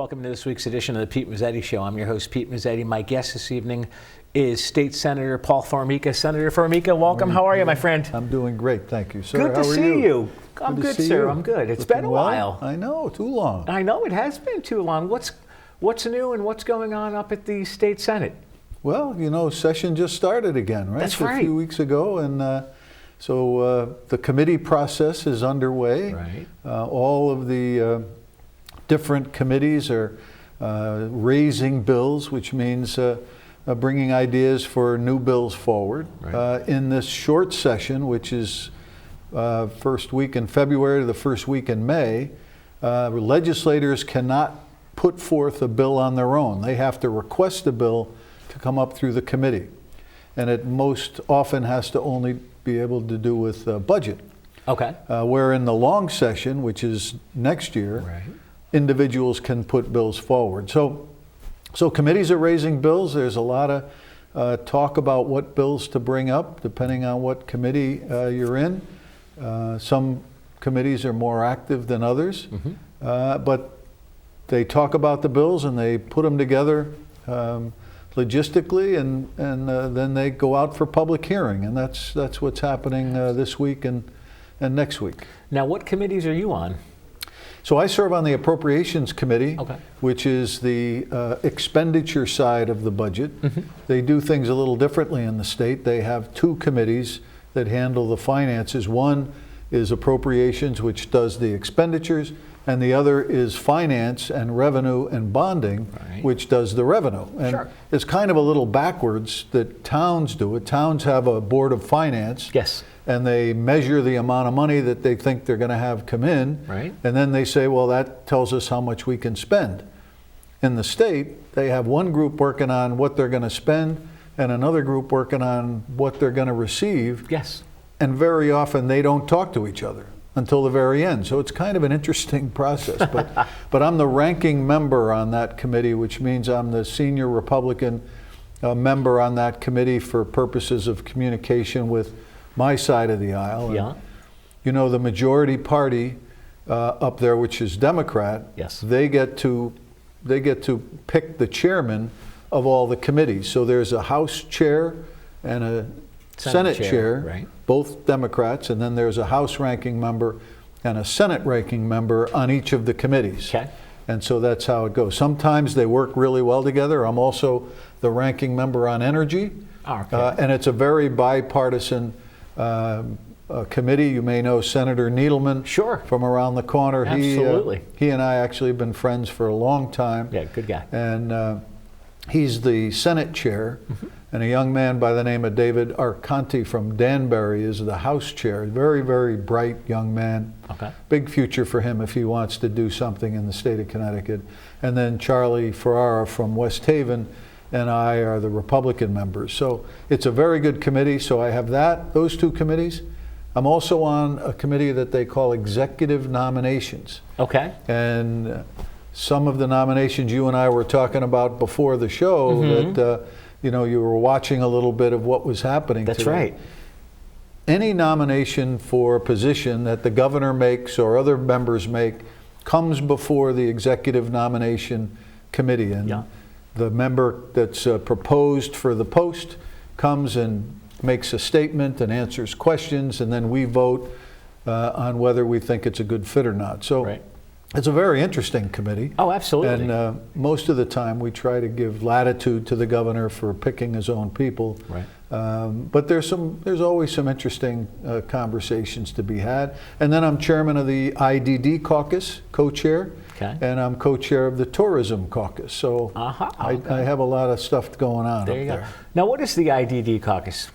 Welcome to this week's edition of the Pete Mezzetti Show. I'm your host, Pete Mezzetti. My guest this evening is State Senator Paul Formica. Senator Formica, welcome. How are you, my friend? I'm doing great, thank you, sir. Good to see you. I'm good, sir. I'm good. It's been a while. I know, too long. I know, it has been too long. What's new and what's going on up at the State Senate? Well, you know, session just started again, right? That's right. A few weeks ago, and so the committee process is underway. Right. All of the different committees are raising bills, which means bringing ideas for new bills forward. Right. In this short session, which is first week in February to the first week in May, legislators cannot put forth a bill on their own. They have to request a bill to come up through the committee. And it most often has to only be able to do with budget. Okay. Where in the long session, which is next year, Right. individuals can put bills forward. So committees are raising bills. There's a lot of talk about what bills to bring up, depending on what committee you're in. Some committees are more active than others, but they talk about the bills and they put them together logistically, and then they go out for public hearing, and that's what's happening this week and next week. Now, what committees are you on? So I serve on the Appropriations Committee, Okay. which is the expenditure side of the budget. They do things a little differently in the state. They have two committees that handle the finances. One is Appropriations, which does the expenditures, and the other is Finance and Revenue and Bonding, Right. which does the revenue. And Sure. it's kind of a little backwards that towns do it. Towns have a Board of Finance. Yes. And they measure the amount of money that they think they're going to have come in. Right. And then they say, well, that tells us how much we can spend. In the state, they have one group working on what they're going to spend and another group working on what they're going to receive. Yes. And very often they don't talk to each other until the very end. So it's kind of an interesting process. But I'm the ranking member on that committee, which means I'm the senior Republican member on that committee for purposes of communication with my side of the aisle. Yeah. And, you know, the majority party up there, which is Democrat, Yes. they get to pick the chairman of all the committees. So there's a House chair and a Senate chair, right. both Democrats, and then there's a House ranking member and a Senate ranking member on each of the committees. Okay. And so that's how it goes. Sometimes they work really well together. I'm also the ranking member on energy. Okay. And it's a very bipartisan committee. You may know Senator Needleman. Sure. From around the corner. Absolutely. He and I actually have been friends for a long time. Yeah, good guy. And he's the Senate chair. And a young man by the name of David Arconti from Danbury is the House chair. Very, very bright young man. Okay. Big future for him if he wants to do something in the state of Connecticut. And then Charlie Ferrara from West Haven and I are the Republican members. So it's a very good committee. So I have those two committees. I'm also on a committee that they call Executive Nominations. Okay. And some of the nominations you and I were talking about before the show that, you know, you were watching a little bit of what was happening That's today. right. Any nomination for a position that the governor makes or other members make comes before the Executive Nomination Committee. And Yeah. the member that's proposed for the post comes and makes a statement and answers questions, and then we vote on whether we think it's a good fit or not. So Right. it's a very interesting committee. Oh, absolutely. And most of the time we try to give latitude to the governor for picking his own people. Right. But there's always some interesting conversations to be had. And then I'm chairman of the IDD caucus, co-chair. Okay. And I'm co-chair of the Tourism Caucus. So I have a lot of stuff going on There up you go. there. Now, what is the IDD caucus?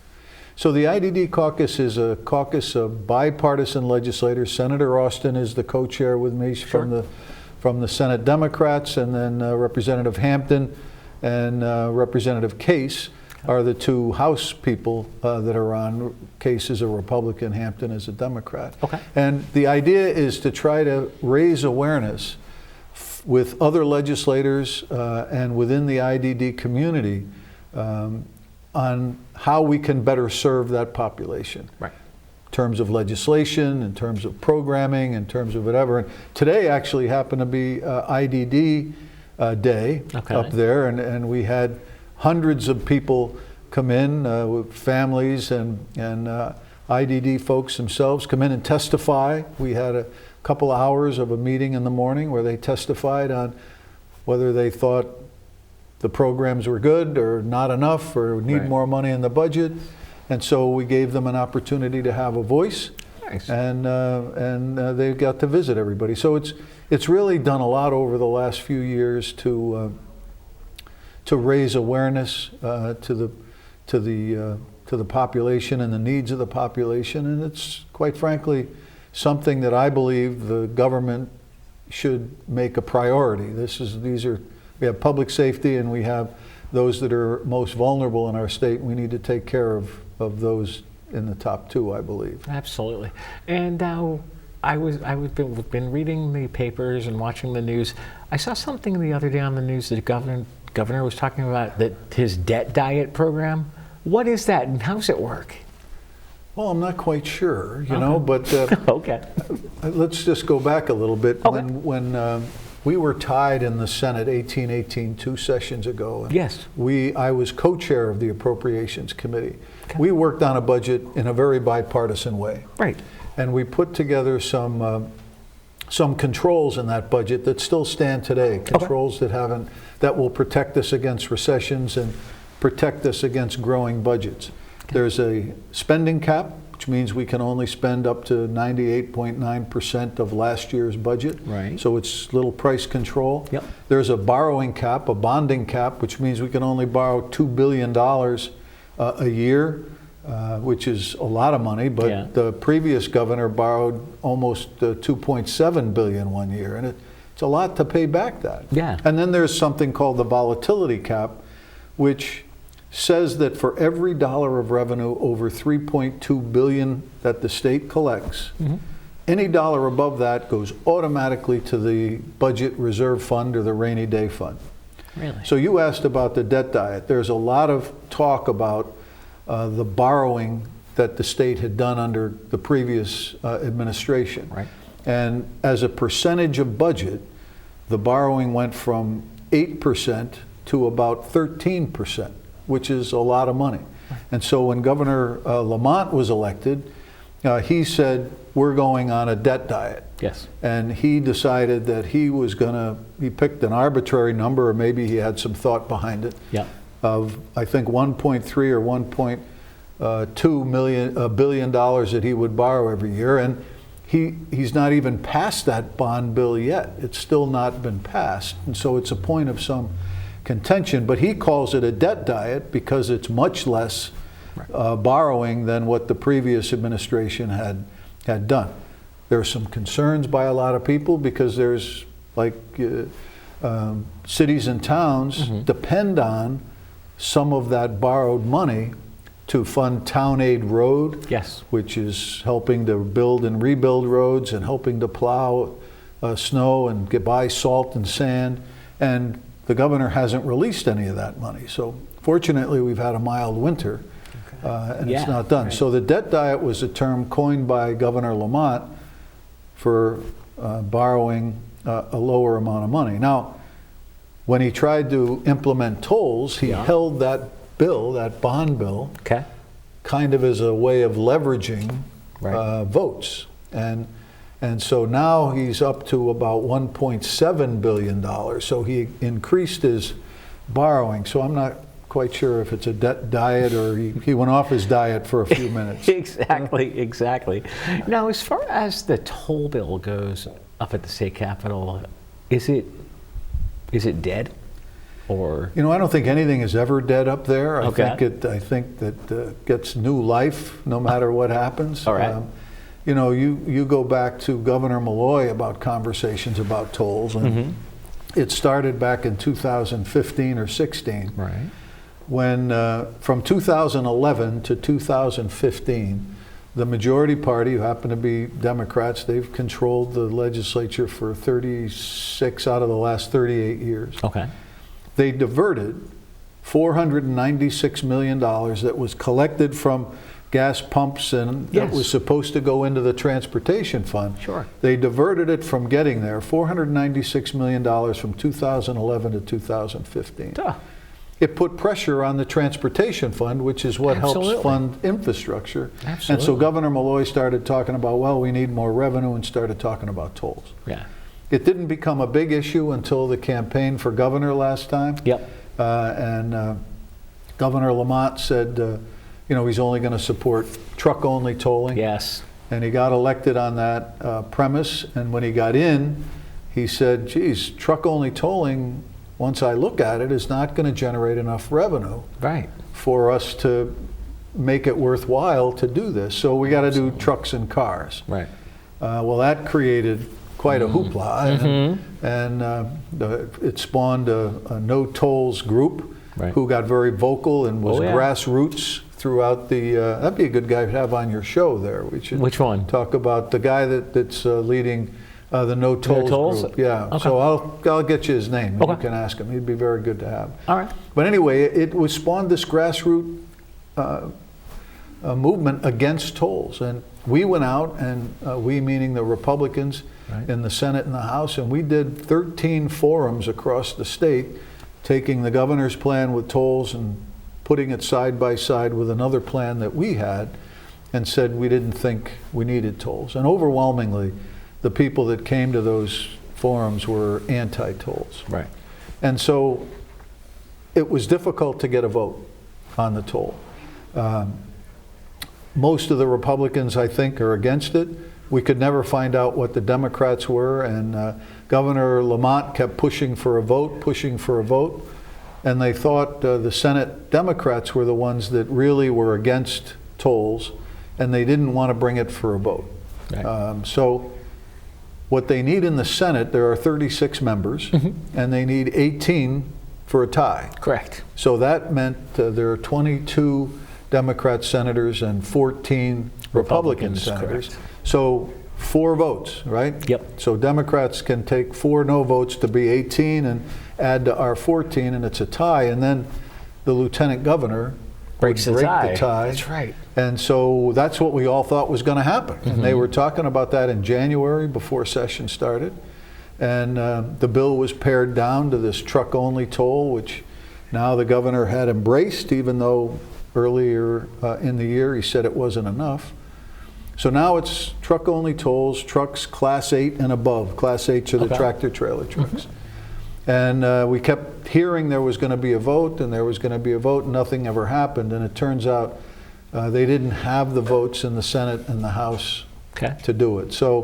So the IDD caucus is a caucus of bipartisan legislators. Senator Austin is the co-chair with me from the Senate Democrats, and then Representative Hampton and Representative Case are the two House people that are on. Case is a Republican, Hampton is a Democrat. Okay. And the idea is to try to raise awareness with other legislators and within the IDD community on how we can better serve that population. Right. In terms of legislation, in terms of programming, in terms of whatever. And today actually happened to be IDD day up there, and we had hundreds of people come in with families and IDD folks themselves come in and testify. We had a couple hours of a meeting in the morning where they testified on whether they thought the programs were good or not enough or need more money in the budget. And so we gave them an opportunity to have a voice. Nice. And they got to visit everybody. So it's really done a lot over the last few years to raise awareness to the population and the needs of the population. And it's quite frankly something that I believe the government should make a priority. We have public safety and we have those that are most vulnerable in our state. We need to take care of those in the top two, I believe. Absolutely. And I've been reading the papers and watching the news. I saw something the other day on the news that the governor was talking about, that his debt diet program. What is that and how does it work? Well, I'm not quite sure, you know, but okay. Let's just go back a little bit. Okay. When we were tied in the Senate 1818 2 sessions ago. Yes. I was co-chair of the Appropriations Committee. Okay. We worked on a budget in a very bipartisan way. Right. And we put together some controls in that budget that still stand today. Controls that will protect us against recessions and protect us against growing budgets. Okay. There's a spending cap, which means we can only spend up to 98.9% of last year's budget. Right. So it's little price control. Yep. There's a borrowing cap, a bonding cap, which means we can only borrow $2 billion a year, which is a lot of money, but the previous governor borrowed almost $2.7 billion one year, and it's a lot to pay back that. Yeah. And then there's something called the volatility cap, which says that for every dollar of revenue over $3.2 billion that the state collects, any dollar above that goes automatically to the budget reserve fund or the rainy day fund. Really? So you asked about the debt diet. There's a lot of talk about the borrowing that the state had done under the previous administration. Right. And as a percentage of budget, the borrowing went from 8% to about 13%. Which is a lot of money. And so when Governor Lamont was elected, he said, we're going on a debt diet. Yes. And he decided that he picked an arbitrary number, or maybe he had some thought behind it, of I think 1.3 or 1.2 billion dollars that he would borrow every year. And he's not even passed that bond bill yet. It's still not been passed. And so it's a point of some contention, but he calls it a debt diet because it's much less borrowing than what the previous administration had done. There are some concerns by a lot of people because there's cities and towns depend on some of that borrowed money to fund Town Aid Road, which is helping to build and rebuild roads and helping to plow snow and buy salt and sand. And the governor hasn't released any of that money. So fortunately, we've had a mild winter, and it's not done. Right. So the debt diet was a term coined by Governor Lamont for borrowing a lower amount of money. Now, when he tried to implement tolls, he held that bill, that bond bill, kind of as a way of leveraging votes. And so now he's up to about $1.7 billion. So he increased his borrowing. So I'm not quite sure if it's a debt diet or he went off his diet for a few minutes. Exactly. Now, as far as the toll bill goes up at the state capitol, is it dead? Or I don't think anything is ever dead up there. I think that gets new life no matter what happens. All right. You go back to Governor Malloy about conversations about tolls, and it started back in 2015 or 16. Right. When from 2011 to 2015, the majority party, who happen to be Democrats, they've controlled the legislature for 36 out of the last 38 years. Okay. They diverted $496 million that was collected from gas pumps, and that was supposed to go into the transportation fund. Sure. They diverted it from getting there, $496 million from 2011 to 2015. Duh. It put pressure on the transportation fund, which is what Absolutely. helps fund infrastructure. Absolutely. And so Governor Malloy started talking about, well, we need more revenue, and started talking about tolls. Yeah. It didn't become a big issue until the campaign for governor last time. Yep. And Governor Lamont said, he's only going to support truck-only tolling. Yes. And he got elected on that premise. And when he got in, he said, geez, truck-only tolling, once I look at it, is not going to generate enough revenue for us to make it worthwhile to do this. So we got to do trucks and cars. Right. Well, that created quite a hoopla. And it spawned a no tolls group who got very vocal and was grassroots throughout the, that'd be a good guy to have on your show there. We should Which one? Talk about the guy that's leading the No Tolls group. Yeah, okay. so I'll get you his name, and you can ask him. He'd be very good to have. All right. But anyway, it was spawned this grassroots movement against tolls. And we went out, and we meaning the Republicans in the Senate and the House, and we did 13 forums across the state, taking the governor's plan with tolls and putting it side by side with another plan that we had, and said we didn't think we needed tolls. And overwhelmingly, the people that came to those forums were anti-tolls. Right. And so it was difficult to get a vote on the toll. Most of the Republicans, I think, are against it. We could never find out what the Democrats were, and Governor Lamont kept pushing for a vote, and they thought the Senate Democrats were the ones that really were against tolls, and they didn't want to bring it for a vote. Right. So what they need in the Senate, there are 36 members, and they need 18 for a tie. Correct. So that meant there are 22 Democrat senators and 14 Republican senators. Correct. So 4 votes, right? Yep. So Democrats can take 4 no votes to be 18 and add to our 14, and it's a tie. And then the lieutenant governor breaks the break tie. the tie. That's right. And so that's what we all thought was going to happen. And they were talking about that in January before session started. And the bill was pared down to this truck-only toll, which now the governor had embraced, even though earlier in the year he said it wasn't enough. So now it's truck-only tolls, trucks Class 8 and above. Class 8s are the tractor-trailer trucks. And we kept hearing there was going to be a vote, and there was going to be a vote, and nothing ever happened. And it turns out they didn't have the votes in the Senate and the House to do it. So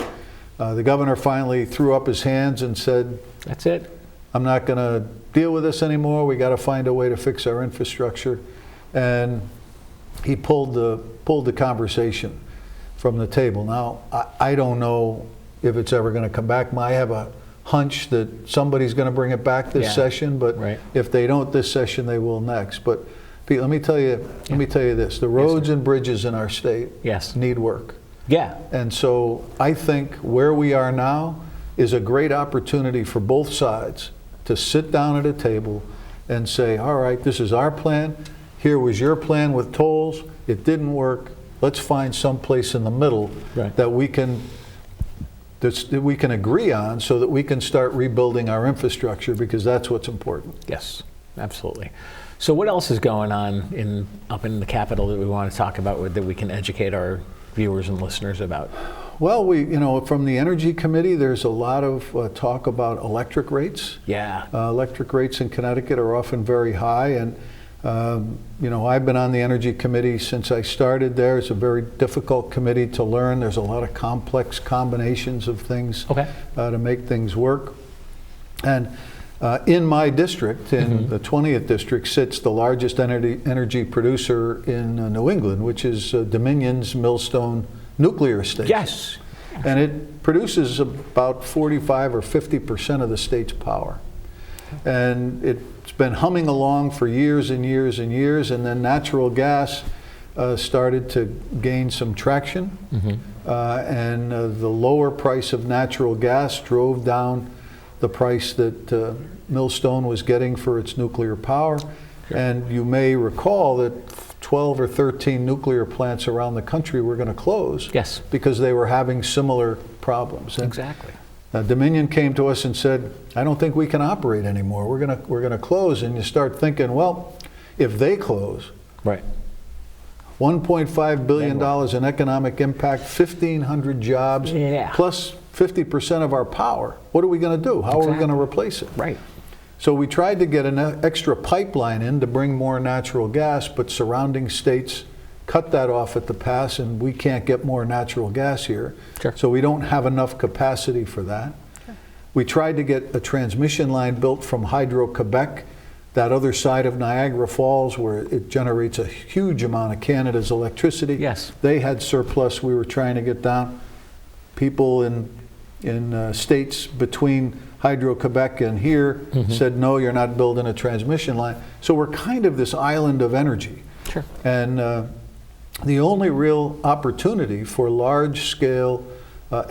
the governor finally threw up his hands and said, that's it. I'm not going to deal with this anymore. We got to find a way to fix our infrastructure. And he pulled the conversation from the table. Now, I don't know if it's ever going to come back. I have a hunch that somebody's going to bring it back this session, but if they don't this session, they will next. But Pete, let me tell you this: the roads and bridges in our state need work. Yeah. And so I think where we are now is a great opportunity for both sides to sit down at a table and say, all right, this is our plan. Here was your plan with tolls. It didn't work. Let's find some place in the middle that we can agree on, so that we can start rebuilding our infrastructure, because that's what's important. Yes, absolutely. So what else is going on up in the Capitol that we want to talk about, that we can educate our viewers and listeners about? Well, from the Energy Committee, there's a lot of talk about electric rates. Yeah. Electric rates in Connecticut are often very high, and I've been on the Energy Committee since I started there. It's a very difficult committee to learn. There's a lot of complex combinations of things to make things work. And in my district, in the 20th district, sits the largest energy producer in New England, which is Dominion's Millstone nuclear station. Yes. And it produces about 45 or 50% of the state's power. And it's been humming along for years and years and years, and then natural gas started to gain some traction. And the lower price of natural gas drove down the price that Millstone was getting for its nuclear power. And you may recall that 12 or 13 nuclear plants around the country were going to close. Yes. Because they were having similar problems. And Exactly. Dominion came to us and said, I don't think we can operate anymore. We're going to close. And you start thinking, well, if they close, Right. $1.5 billion in economic impact, 1,500 jobs, Yeah. plus 50% of our power. What are we going to do? How are we going to replace it? Right. So we tried to get an extra pipeline in to bring more natural gas, but surrounding states cut that off at the pass, and we can't get more natural gas here. Sure. So we don't have enough capacity for that. Sure. We tried to get a transmission line built from Hydro-Quebec, that other side of Niagara Falls, where it generates a huge amount of Canada's electricity. Yes. They had surplus we were trying to get down. People in states between Hydro-Quebec and here said, no, you're not building a transmission line. So we're kind of this island of energy. Sure. And the only real opportunity for large-scale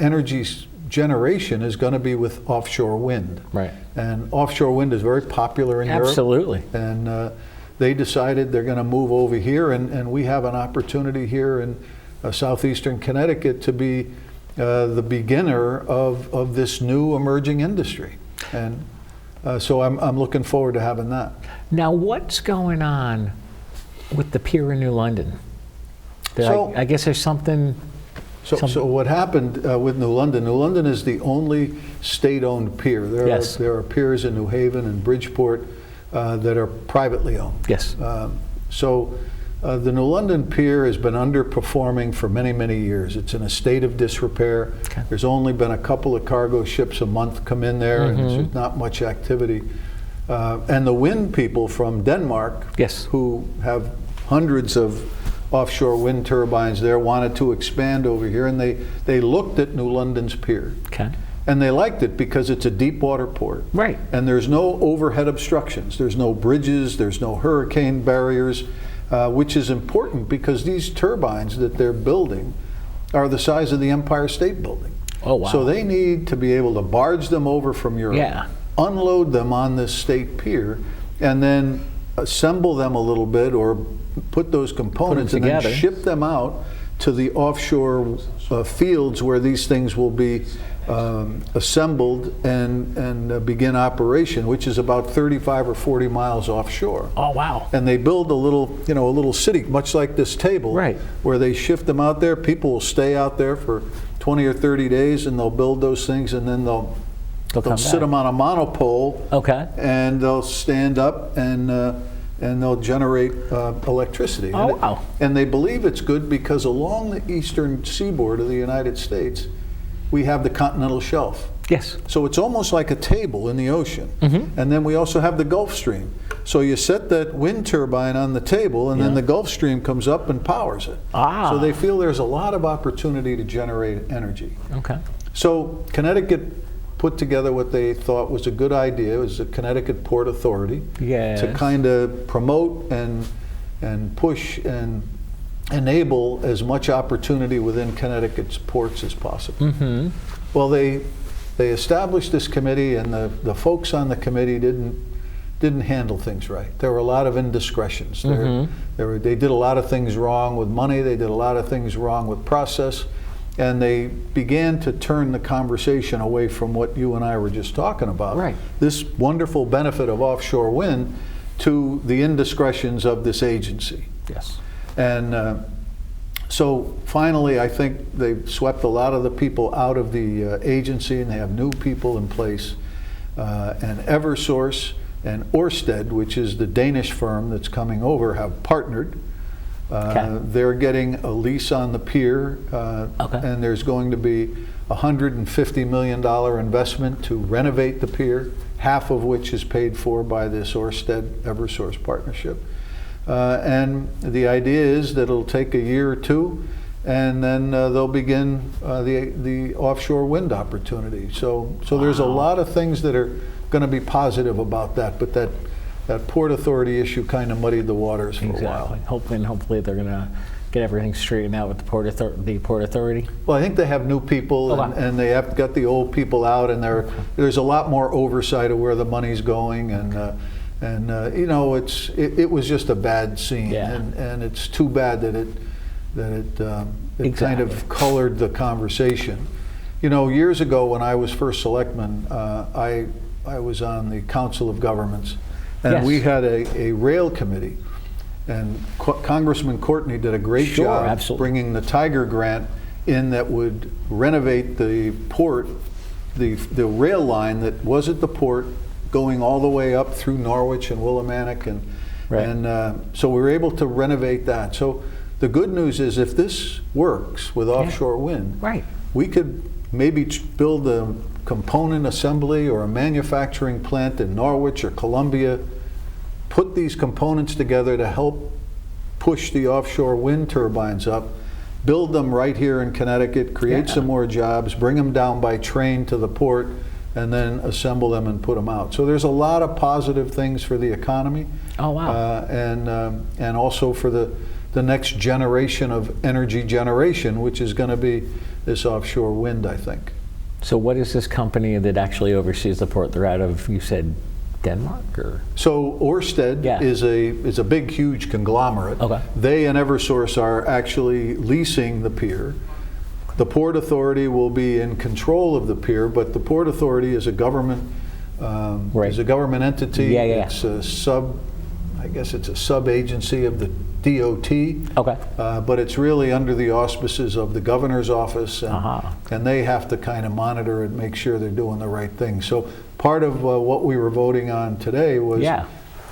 energy generation is going to be with offshore wind. Right. And offshore wind is very popular in Europe. Absolutely. And they decided they're going to move over here, and we have an opportunity here in southeastern Connecticut to be the beginner of this new emerging industry. And so I'm looking forward to having that. Now, what's going on with the pier in New London? So- I guess there's something. So what happened with New London is the only state-owned pier. There are piers in New Haven and Bridgeport that are privately owned. Yes. So the New London pier has been underperforming for many, many years. It's in a state of disrepair. Okay. There's only been a couple of cargo ships a month come in there, and there's not much activity. And the wind people from Denmark, Yes. who have hundreds of offshore wind turbines there, wanted to expand over here, and they looked at New London's pier. Okay. And they liked it because it's a deep water port. Right. And there's no overhead obstructions. There's no bridges, there's no hurricane barriers, which is important because these turbines that they're building are the size of the Empire State Building. Oh, wow. So they need to be able to barge them over from Europe, Yeah. unload them on this state pier, and then assemble them a little bit or put those components and then together. ship them out to the offshore fields where these things will be assembled and begin operation, which is about 35 or 40 miles offshore. Oh, wow. And they build a little city, much like this table, Right. where they shift them out there. People will stay out there for 20 or 30 days, and they'll build those things, and then they'll come sit back. them on a monopole. Okay. And they'll stand up and they'll generate electricity. Oh, wow. And they believe it's good because along the eastern seaboard of the United States, we have the continental shelf. Yes. So it's almost like a table in the ocean. And then we also have the Gulf Stream. So you set that wind turbine on the table, and then the Gulf Stream comes up and powers it. Ah. So they feel there's a lot of opportunity to generate energy. Okay. So Connecticut put together what they thought was a good idea. It was the Connecticut Port Authority Yes. to kind of promote and push and enable as much opportunity within Connecticut's ports as possible. Well, they established this committee, and the folks on the committee didn't handle things right. There were a lot of indiscretions. They did a lot of things wrong with money. They did a lot of things wrong with process. And they began to turn the conversation away from what you and I were just talking about. Right. This wonderful benefit of offshore wind to the indiscretions of this agency. Yes. And so finally, I think they've swept a lot of the people out of the agency, and they have new people in place. And Eversource and Ørsted, which is the Danish firm that's coming over, have partnered. They're getting a lease on the pier, and there's going to be a $150 million investment to renovate the pier, half of which is paid for by this Ørsted-Eversource partnership. And the idea is that it'll take a year or two, and then they'll begin the offshore wind opportunity. So there's a lot of things that are going to be positive about that, but that Port Authority issue kind of muddied the waters for a while. Hopefully they're going to get everything straightened out with the Port Authority. Well, I think they have new people, and they have got the old people out, and there's a lot more oversight of where the money's going, and And you know, it was just a bad scene, Yeah. and it's too bad that it kind Exactly. of colored the conversation. You know, years ago when I was first selectman, I was on the Council of Governments, and Yes. we had a rail committee, and Congressman Courtney did a great Sure, job absolutely. bringing the Tiger grant in that would renovate the port, the rail line that was at the port, going all the way up through Norwich and Willimantic, and Right. so we were able to renovate that. So the good news is, if this works with offshore wind, Right. we could maybe build a component assembly or a manufacturing plant in Norwich or Columbia, put these components together to help push the offshore wind turbines up, build them right here in Connecticut, create Yeah. some more jobs, bring them down by train to the port, and then assemble them and put them out. So there's a lot of positive things for the economy. Oh, wow. And also for the next generation of energy generation, which is going to be this offshore wind, I think. So what is this company that actually oversees the port? They're out of, you said, Denmark, or? So Ørsted Yeah. is a big, huge conglomerate. Okay. They and Eversource are actually leasing the pier. The Port Authority will be in control of the pier, but the Port Authority is a government Right. is a government entity. Yeah, yeah, yeah. It's a I guess it's a sub-agency of the DOT. Okay. But it's really under the auspices of the governor's office, and, Uh-huh. and they have to kind of monitor and make sure they're doing the right thing. So part of what we were voting on today was Yeah.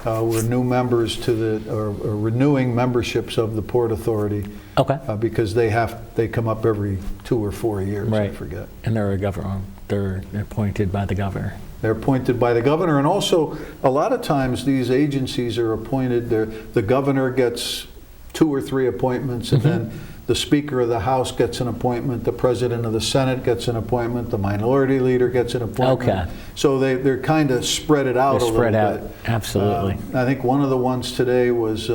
we're new members to or renewing memberships of the Port Authority, Okay. because they come up every 2 or 4 years, I Right. forget. And they're a government. They're appointed by the governor. They're appointed by the governor, and also a lot of times these agencies are appointed. The governor gets 2 or 3 appointments, and then the Speaker of the House gets an appointment, the President of the Senate gets an appointment, the Minority Leader gets an appointment. Okay. So they're kind of spread it out They're a spread little out. bit. Absolutely. I think one of the ones today was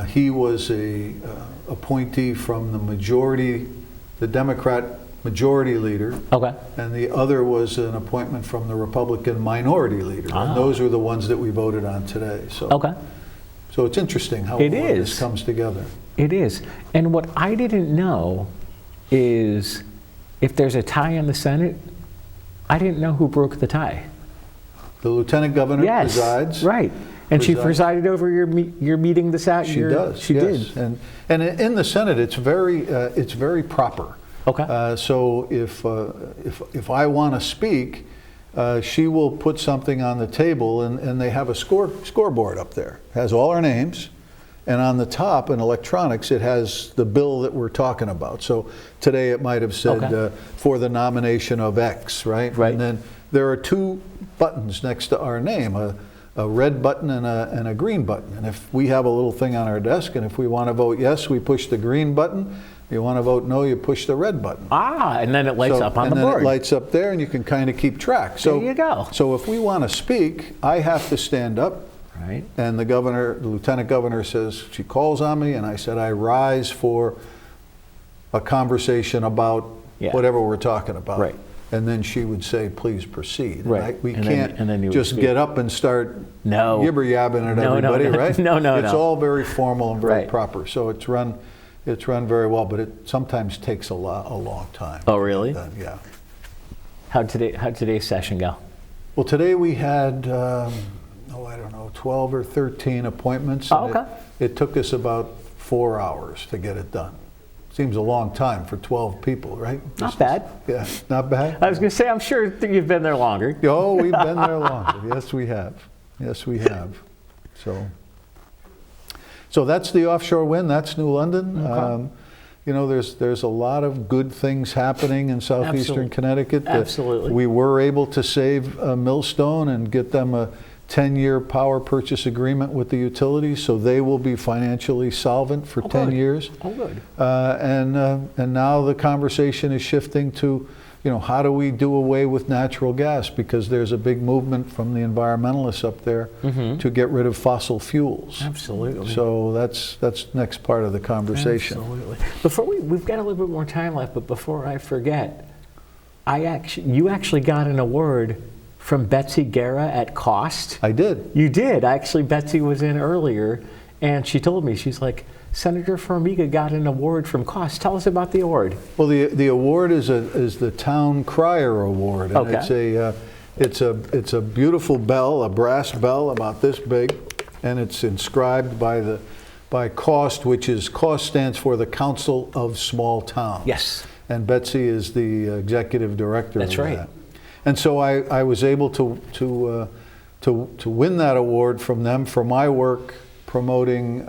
he was a appointee from the Democrat Majority Leader. Okay. And the other was an appointment from the Republican Minority Leader. Ah. And those are the ones that we voted on today. So, Okay. so it's interesting how It all of is. this comes together. It is. And what I didn't know is if there's a tie in the Senate, I didn't know who broke the tie. The Lieutenant Governor Yes. presides. Right. And she presides. presided over your meeting this out. She does. She yes. did. And in the Senate, it's very proper. Okay. So if I want to speak, she will put something on the table, and they have a scoreboard up there. It has all our names, and on the top in electronics it has the bill that we're talking about. So today it might have said Okay. for the nomination of X, right? Right. And then there are 2 buttons next to our name, a red button and a green button. And if we have a little thing on our desk, and if we want to vote yes, we push the green button. If you want to vote no, you push the red button. And then it lights up on the and board. then it lights up there, and you can kind of keep track. So, There you go. So if we want to speak, I have to stand up, Right. and the Lieutenant Governor says, she calls on me, and I said, I rise for a conversation about Yeah. whatever we're talking about. Right. And then she would say, please proceed. And Right. we And then- can't and then you would just speak. get up and start No. yibber-yabbing at No, no, everybody, no. right? No, It's no. all very formal and very Right. proper. So it's run very well, but it sometimes takes a long time. Oh, really? Yeah. How'd today's session go? Well, today we had, I don't know, 12 or 13 appointments. Oh, and okay. It took us about 4 hours to get it done. Seems a long time for 12 people, right? Not bad. Yeah, not bad. I was going to say, I'm sure that you've been there longer. Oh, we've been there longer. Yes, we have. Yes, we have. So that's the offshore wind. That's New London. Okay. There's a lot of good things happening in southeastern Absolutely. Connecticut. Absolutely. We were able to save Millstone and get them a 10-year power purchase agreement with the utilities, so they will be financially solvent for 10 good. years. Oh, good. And now the conversation is shifting to, how do we do away with natural gas? Because there's a big movement from the environmentalists up there to get rid of fossil fuels. Absolutely. So that's next part of the conversation. Absolutely. Before we've got a little bit more time left, but before I forget, you actually got an award from Betsy Guerra at Cost? I did. You did. Actually, Betsy was in earlier, and she told me, she's like, Senator Formica got an award from Cost. Tell us about the award. Well, the award is the Town Crier Award. And Okay. it's a beautiful bell, a brass bell about this big, and it's inscribed by Cost, which is Cost stands for the Council of Small Towns. Yes. And Betsy is the executive director That's of right. that. And so I was able to win that award from them for my work promoting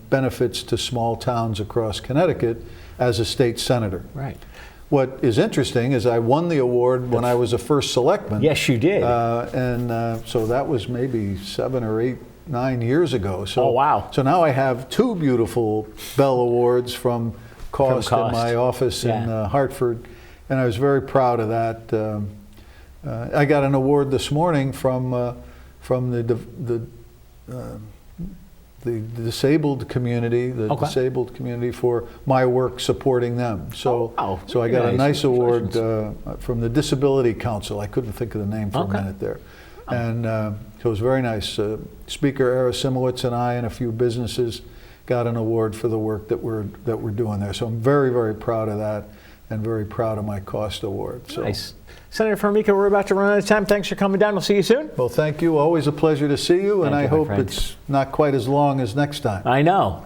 benefits to small towns across Connecticut as a state senator. Right. What is interesting is I won the award when I was a first selectman. Yes, you did. So that was maybe 7 or 8, 9 years ago. So, Oh, wow. So now I have 2 beautiful Bell Awards from Cost in my office in Hartford, and I was very proud of that. I got an award this morning from the disabled community, disabled community for my work supporting them. So, so I got a nice award from the Disability Council. I couldn't think of the name for a minute there. And so it was very nice. Speaker Ara Simowitz and I and a few businesses got an award for the work that we're doing there. So I'm very, very proud of that and very proud of my Cost Award. So. Nice. Senator Formica, we're about to run out of time. Thanks for coming down. We'll see you soon. Well, thank you. Always a pleasure to see you, and I hope friend. it's not quite as long as next time. I know.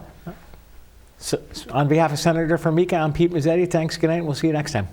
So, on behalf of Senator Formica, I'm Pete Mezzetti. Thanks, good night, and we'll see you next time.